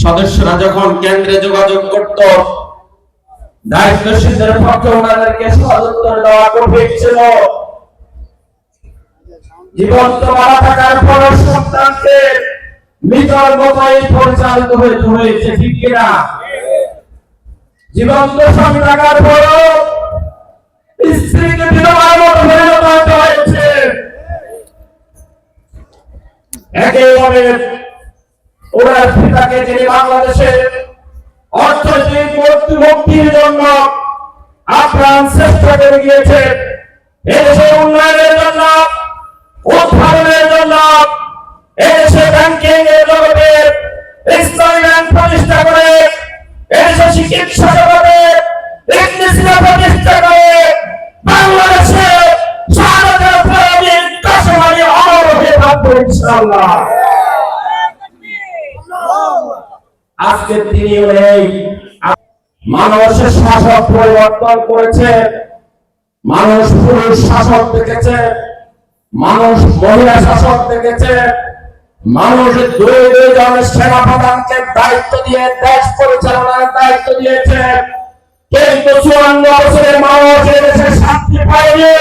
সদস্যরা যখন কেন্দ্রে যোগাযোগ করত, দায়িত্বশীলদের পক্ষে ওনাদেরকে সদুত্তর দেওয়া কঠিন ছিল। জীবন্ত মারা থাকার পর সন্তানকে মৃতর মতোই পরিচালিত হইতে হয়েছে, ঠিক কিনা? জীবন্ত স্বামী থাকার পর স্ত্রীকে বিধবার মতো পরিণত হয়েছে। একেবারে ওনার পিতাকে, যিনি বাংলাদেশের অর্থনৈতিক মুক্তির জন্য আপ্রাণ চেষ্টা করে গিয়েছে, এদেশের উন্নয়নের জন্য, উদ্ভাবনের জন্য, এদেশে ব্যাংকিং এর জগতে ইসলামী ব্যাংক প্রতিষ্ঠা করে, এদেশে চিকিৎসা জগতে ইংলিশরা প্রতিষ্ঠা করে, বাংলাদেশে স্বাধীনতার পরে কাশমারি অমর হয়ে থাকবে ইনশাআল্লাহ। আজকে তিনি এই মানুষের শাসক পরিবর্তন করেছে। মানুষ পুরুষ শাসক দেখেছে, মানুষ মহিলা শাসক দেখেছে, মানুষ দুই জন সেনাপ্রধানকে দায়িত্ব দিয়ে দেশ পরিচালনার দায়িত্ব দিয়েছে। কিন্তু 54 বছরের মানুষ এদেশে শান্তি পায়নি।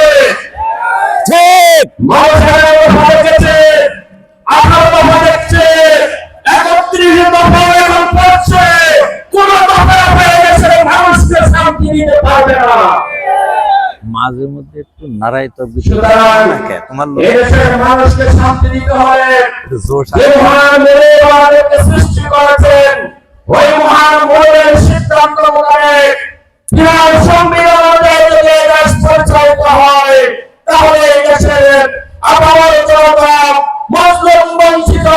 মানুষের দেখেছে, 18 দফা দেখছে, 31 দফা এখন করছে, কোন দফা হয়ে গেছে মানুষকে শান্তি দিতে পারবে না। মাঝে মধ্যে একটু নারাই তো তোমার এদেশের মানুষকে শান্তি দিতে হবে। যে মহান মেরেকে সৃষ্টি করেছেন, ওই মহান মৌলের সিদ্ধান্ত মোতাবেক বিরাট সংবিধান অনুযায়ী যদি দেশ পরিচালিত হয়, তাহলে এই দেশের আবার জনতা, মজলুম, বঞ্চিত,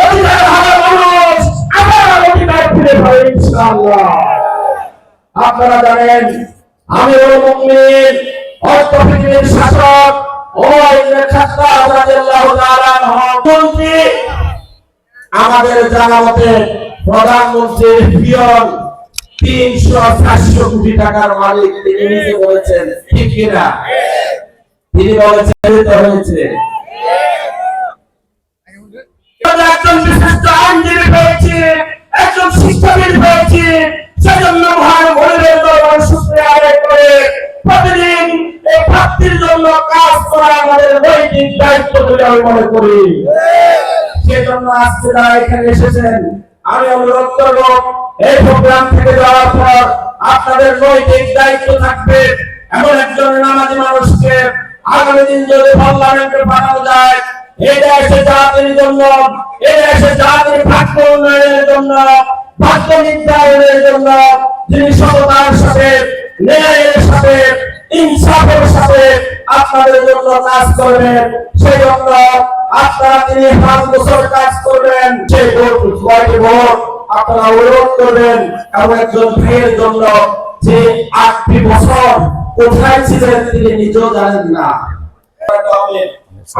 অধিকার হারা মানুষ আবার অধিকার ফিরে পাবে ইনশাআল্লাহ। আপনারা জানেন, আমিরুল মুমিনিন অর্থনীতির শাসক ওমর ইবনে খাত্তাব রাদিয়াল্লাহু তাআলা মন্ত্রী, আমাদের জানা মতে প্রধানমন্ত্রীর পিয়ন 300-400 কোটি টাকার মালিক তিনি নিজে বলেছেন, ঠিক কিনা? তিনি বলেছেন হয়েছে। একজন বিশিষ্ট আইনজীবী পেয়েছি, একজন শিক্ষাবিদ পেয়েছি, সেজন্য মহান মৌলবীর দরবার সূত্রে আদায় করে প্রতিদিন এই প্রাপ্তির জন্য কাজ করা আমাদের নৈতিক দায়িত্ব বলে আমি মনে করি। সেজন্য আজকে যারা এখানে এসেছেন, আমি অনুরোধ করব, এই প্রোগ্রাম থেকে যাওয়ার পর আপনাদের নৈতিক দায়িত্ব থাকবে এমন একজন নামাজি মানুষকে আগামী দিন যদি পার্লামেন্টে পাঠানো যায়, এই দেশে জাতির জন্য, এই দেশে জাতির ভাগ্য উন্নয়নের জন্য, ভাগ্য নির্ধারণের জন্য, যিনি সততার সাথে, ন্যায়ের সাথে, ইনসাফের সাথে আপনাদের জন্য কাজ করবেন, সেই জন্য আপনারা তিনি 5 বছর কাজ করবেন, সেই ভোট আপনারা অনুরোধ করবেন এমন একজন ভাইয়ের জন্য যে 8টি বছর কোথায় ছিলেন তিনি নিজেও জানেন না।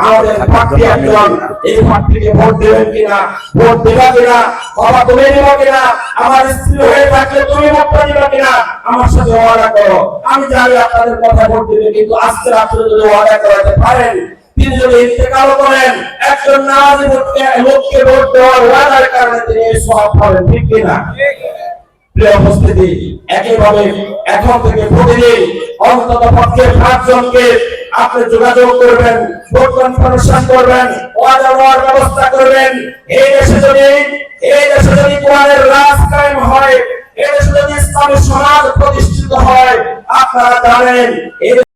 আমাদের পার্টি একজন, এই পার্টিকে ভোট দেবেন কিনা, ভোট দেবা কিনা, বাবা তুমি দেবা কিনা, আমার স্ত্রী হয়ে থাকলে তুমি ভোটটা দিবা কিনা, আমার সাথে ওয়াদা করো। আমি জানি আপনাদের কথা ভোট দেবে, কিন্তু আজকে আপনি যদি ওয়াদা করাতে পারেন, তিনি যদি ইন্তেকাল করেন, একজন নামাজি লোককে ভোট দেওয়ার ওয়াদার কারণে তিনি এই সওয়াব পাবেন, ঠিক কিনা? প্রিয় উপস্থিতি, একইভাবে এখন থেকে প্রতিদিন অন্তত পক্ষে 5 জনকে আপনি যোগাযোগ করবেন, ভোট কনফারেন্স করবেন, ওয়াদা দেওয়ার ব্যবস্থা করবেন। এই দেশে যদি কোরআনের রাজ কায়েম হয়, এই দেশে যদি ইসলামী সমাজ প্রতিষ্ঠিত হয়, আপনারা জানেন